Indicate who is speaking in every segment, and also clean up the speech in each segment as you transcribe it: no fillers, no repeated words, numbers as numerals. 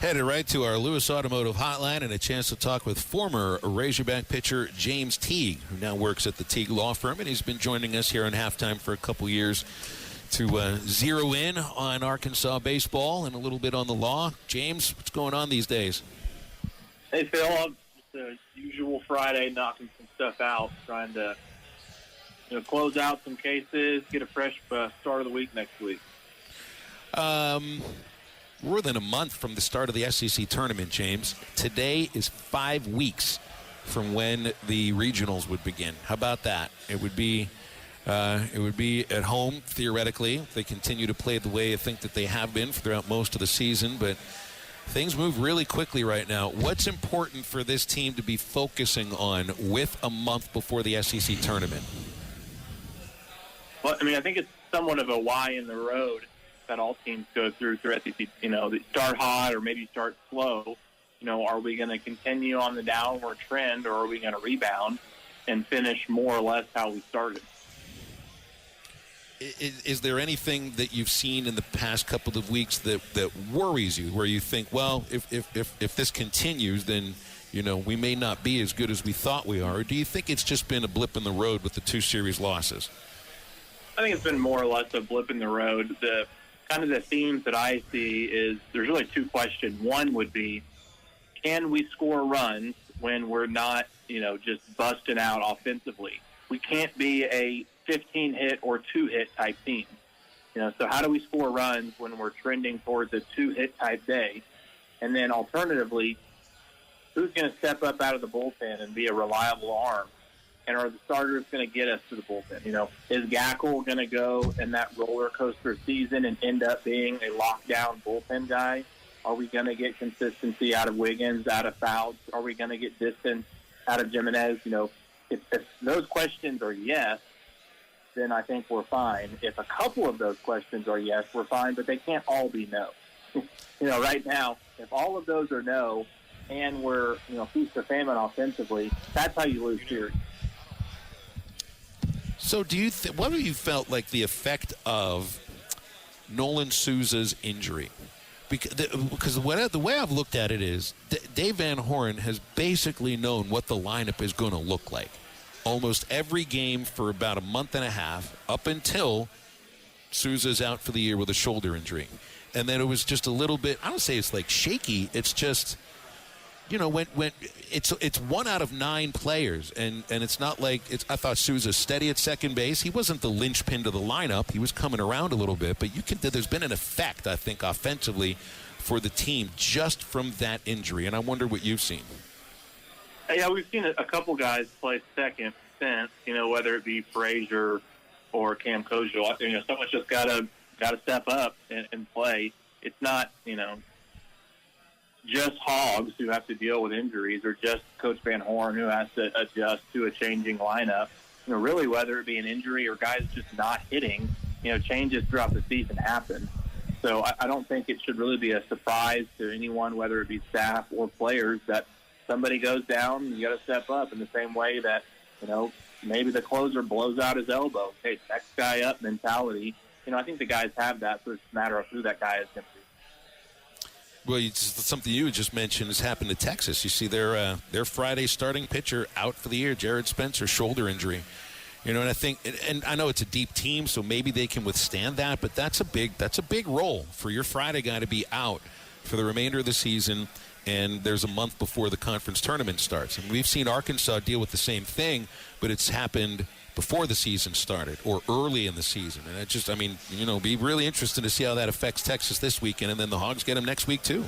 Speaker 1: Headed right to our Lewis Automotive Hotline and a chance to talk with former Razorback pitcher James Teague, who now works at the Teague Law Firm, and he's been joining us here on Halftime for a couple years to zero in on Arkansas baseball and a little bit on the law. James, what's going on these days?
Speaker 2: Hey, Phil. It's the usual Friday, knocking some stuff out, trying to close out some cases, get a fresh start of the week next week.
Speaker 1: More than a month from the start of the SEC tournament, James. Today is 5 weeks from when the regionals would begin. How about that? It would be at home, theoretically, if they continue to play the way I think that they have been throughout most of the season, but things move really quickly right now. What's important for this team to be focusing on with a month before the SEC tournament?
Speaker 2: Well, I think it's somewhat of a Y in the road that all teams go through SEC. They start hot or maybe start slow. Are we going to continue on the downward trend, or are we going to rebound and finish more or less how we started?
Speaker 1: Is there anything that you've seen in the past couple of weeks that worries you, where you think, well, if this continues, then we may not be as good as we thought we are? Or do you think it's just been a blip in the road with the 2 series losses?
Speaker 2: I think it's been more or less a blip in the road. The themes that I see is there's really 2 questions. One would be, can we score runs when we're not, just busting out offensively? We can't be a 15-hit or 2-hit type team. So how do we score runs when we're trending towards a 2-hit type day? And then alternatively, who's going to step up out of the bullpen and be a reliable arm? And are the starters going to get us to the bullpen? Is Gackle going to go in that roller coaster season and end up being a lockdown bullpen guy? Are we going to get consistency out of Wiggins, out of Fouts? Are we going to get distance out of Jimenez? If those questions are yes, then I think we're fine. If a couple of those questions are yes, we're fine, but they can't all be no. Right now, if all of those are no and we're, feast or famine offensively, that's how you lose series.
Speaker 1: So what have you felt like the effect of Nolan Souza's injury? Because the way I've looked at it is Dave Van Horn has basically known what the lineup is going to look like almost every game for about a month and a half, up until Souza's out for the year with a shoulder injury. And then it was just a little bit, I don't say it's like shaky, it's just, when it's 1 out of 9 players, and it's not like I thought Souza's steady at second base. He wasn't the linchpin to the lineup. He was coming around a little bit, but there's been an effect, I think, offensively for the team just from that injury, and I wonder what you've seen.
Speaker 2: Yeah, we've seen a couple guys play second since, whether it be Frazier or Cam Kojal. Someone's just got to step up and play. It's not, just Hogs who have to deal with injuries, or just Coach Van Horn who has to adjust to a changing lineup. Really, whether it be an injury or guys just not hitting, changes throughout the season happen. So I don't think it should really be a surprise to anyone, whether it be staff or players, that somebody goes down, you got to step up in the same way that, maybe the closer blows out his elbow. Hey, next guy up mentality. I think the guys have that, so it's a matter of who that guy is going to be.
Speaker 1: Well, something you just mentioned has happened to Texas. You see their Friday starting pitcher out for the year, Jared Spencer, shoulder injury. And I think, and I know it's a deep team, so maybe they can withstand that, but that's a big role for your Friday guy to be out for the remainder of the season, and there's a month before the conference tournament starts. And we've seen Arkansas deal with the same thing, but it's happened before the season started or early in the season. And it just, be really interesting to see how that affects Texas this weekend, and then the Hogs get them next week too.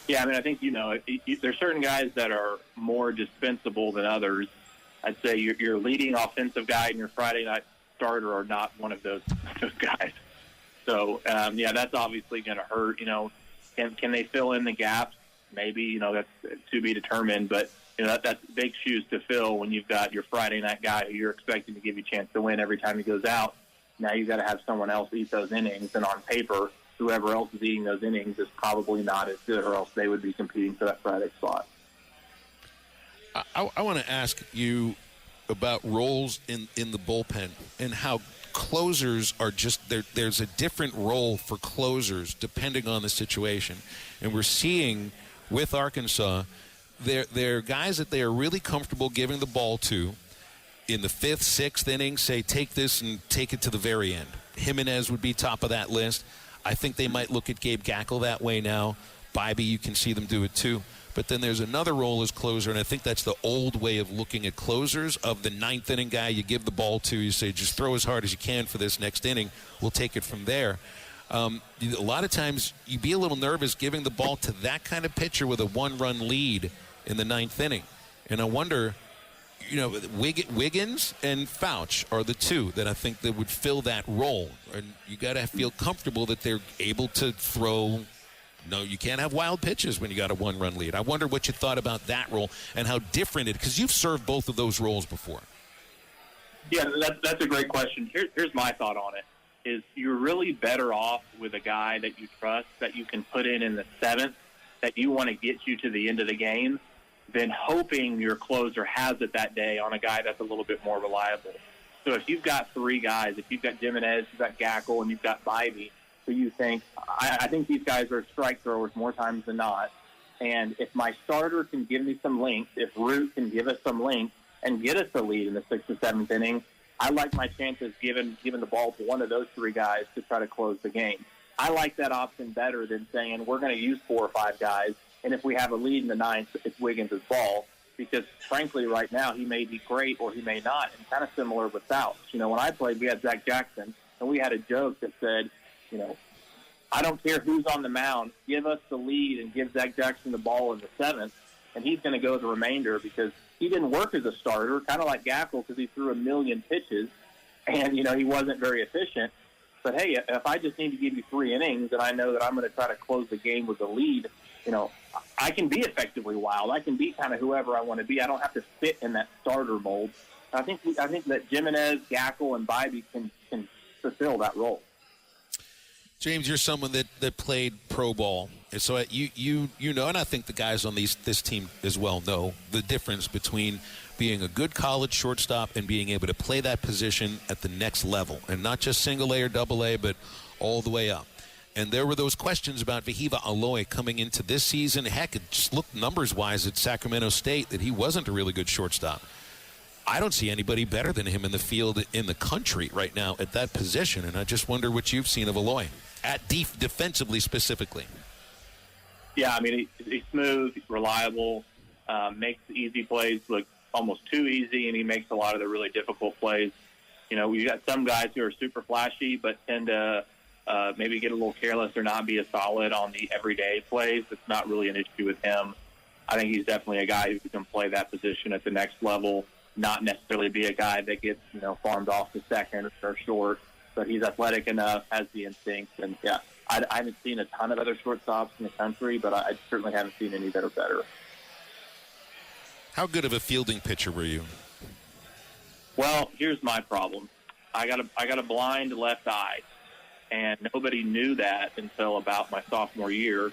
Speaker 2: Yeah, I think, there's certain guys that are more dispensable than others. I'd say your leading offensive guy and your Friday night starter are not one of those guys. So, that's obviously going to hurt. Can they fill in the gaps? Maybe, that's to be determined, but that's big shoes to fill when you've got your Friday night guy who you're expecting to give you a chance to win every time he goes out. Now you've got to have someone else eat those innings, and on paper, whoever else is eating those innings is probably not as good, or else they would be competing for that Friday spot.
Speaker 1: I want to ask you about roles in the bullpen and how closers are just there's a different role for closers depending on the situation. And we're seeing with Arkansas, they're guys that they are really comfortable giving the ball to in the 5th, 6th inning, say take this and take it to the very end. Jimenez would be top of that list. I think they might look at Gabe Gackle that way now. Bybee, you can see them do it too. But then there's another role as closer, and I think that's the old way of looking at closers, of the 9th inning guy you give the ball to. You say, just throw as hard as you can for this next inning. We'll take it from there. A lot of times you'd be a little nervous giving the ball to that kind of pitcher with a 1-run lead in the 9th inning. And I wonder, Wiggins and Fouch are the two that I think that would fill that role. And you got to feel comfortable that they're able to throw. No, you can't have wild pitches when you got a 1-run lead. I wonder what you thought about that role and how different it, because you've served both of those roles before.
Speaker 2: Yeah, that's a great question. Here's my thought on it, is you're really better off with a guy that you trust, that you can put in the 7th, that you want to get you to the end of the game, than hoping your closer has it that day on a guy that's a little bit more reliable. So if you've got 3 guys, if you've got Jimenez, you've got Gackle, and you've got Bybee, so you think, I think these guys are strike throwers more times than not. And if my starter can give me some length, if Root can give us some length and get us the lead in the 6th or 7th inning, I like my chances giving the ball to one of those 3 guys to try to close the game. I like that option better than saying we're going to use 4 or 5 guys, and if we have a lead in the 9th, it's Wiggins' ball. Because, frankly, right now he may be great or he may not, and kind of similar with Fouch. When I played, we had Zach Jackson, and we had a joke that said, I don't care who's on the mound, give us the lead and give Zach Jackson the ball in the 7th, and he's going to go the remainder, because he didn't work as a starter, kind of like Gackle, because he threw a million pitches, and, he wasn't very efficient. But, hey, if I just need to give you 3 innings and I know that I'm going to try to close the game with the lead, I can be effectively wild. I can be kind of whoever I want to be. I don't have to fit in that starter mold. I think that Jimenez, Gackle, and Bybee can fulfill that role.
Speaker 1: James, you're someone that played pro ball, and so you know, and I think the guys on this team as well know the difference between being a good college shortstop and being able to play that position at the next level, and not just single A or double A, but all the way up. And there were those questions about Vahiva Aloy coming into this season. Heck, it just looked numbers-wise at Sacramento State that he wasn't a really good shortstop. I don't see anybody better than him in the field in the country right now at that position, and I just wonder what you've seen of Aloy, at defensively specifically. Yeah,
Speaker 2: I mean, he's smooth, reliable, makes the easy plays look almost too easy, and he makes a lot of the really difficult plays. We got some guys who are super flashy but tend to maybe get a little careless or not be as solid on the everyday plays. It's not really an issue with him. I think he's definitely a guy who can play that position at the next level, not necessarily be a guy that gets, farmed off to second or short, but he's athletic enough, has the instincts, and yeah, I haven't seen a ton of other shortstops in the country, but I certainly haven't seen any that are better.
Speaker 1: How good of a fielding pitcher were you?
Speaker 2: Well, here's my problem. I got a blind left eye, and nobody knew that until about my sophomore year.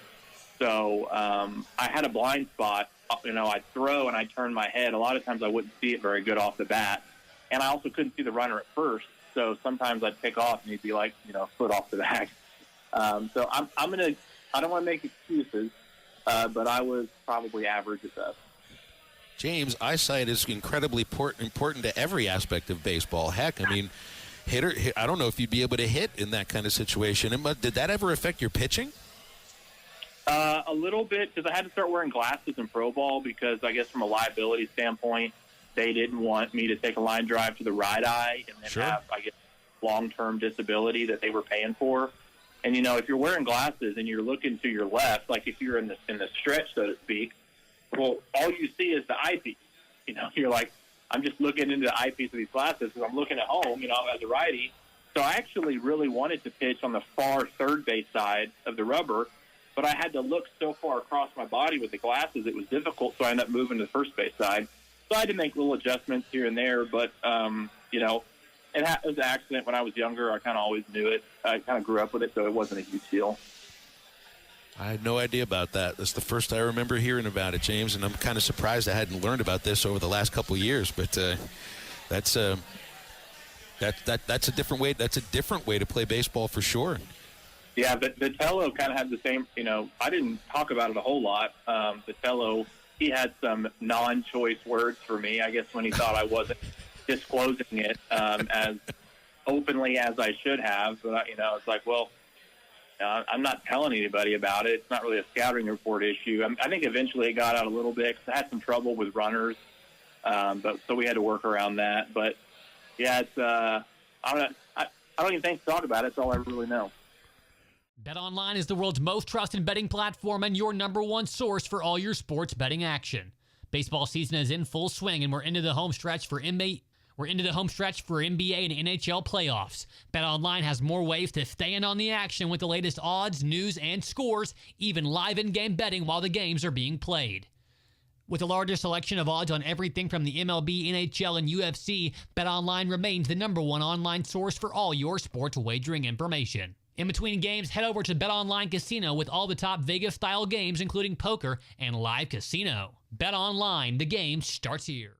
Speaker 2: So I had a blind spot. I'd throw and I'd turn my head. A lot of times I wouldn't see it very good off the bat. And I also couldn't see the runner at first. So sometimes I'd pick off and he'd be like, foot off the bag. So I don't want to make excuses, but I was probably average at best.
Speaker 1: James, eyesight is incredibly important to every aspect of baseball. Heck, I mean, hitter, I don't know if you'd be able to hit in that kind of situation. Did that ever affect your pitching?
Speaker 2: A little bit, because I had to start wearing glasses in pro ball because I guess from a liability standpoint, they didn't want me to take a line drive to the right eye and then have, I guess, long-term disability that they were paying for. And, if you're wearing glasses and you're looking to your left, like if you're in the stretch, so to speak, well, all you see is the eyepiece. You're like, I'm just looking into the eyepiece of these glasses because I'm looking at home, as a righty. So I actually really wanted to pitch on the far third base side of the rubber, but I had to look so far across my body with the glasses, it was difficult, so I ended up moving to the first base side. So I had to make little adjustments here and there, but, it was an accident when I was younger. I kind of always knew it. I kind of grew up with it, so it wasn't a huge deal.
Speaker 1: I had no idea about that. That's the first I remember hearing about it, James, and I'm kind of surprised I hadn't learned about this over the last couple of years, but that's That's a different way. That's a different way to play baseball for sure.
Speaker 2: Yeah, but Vitello kind of had the same. I didn't talk about it a whole lot. Vitello, he had some non-choice words for me. I guess when he thought I wasn't disclosing it as openly as I should have. But it's like, well, I'm not telling anybody about it. It's not really a scouting report issue. I think eventually it got out a little bit because I had some trouble with runners, so we had to work around that. But yeah, it's I don't even think to talk about it. It's all I really know.
Speaker 3: BetOnline is the world's most trusted betting platform and your number one source for all your sports betting action. Baseball season is in full swing, and we're into the home stretch for NBA. We're into the home stretch for NBA and NHL playoffs. BetOnline has more ways to stay in on the action with the latest odds, news, and scores, even live in-game betting while the games are being played. With the largest selection of odds on everything from the MLB, NHL, and UFC, BetOnline remains the number one online source for all your sports wagering information. In between games, head over to BetOnline Casino with all the top Vegas-style games, including poker and live casino. BetOnline, the game starts here.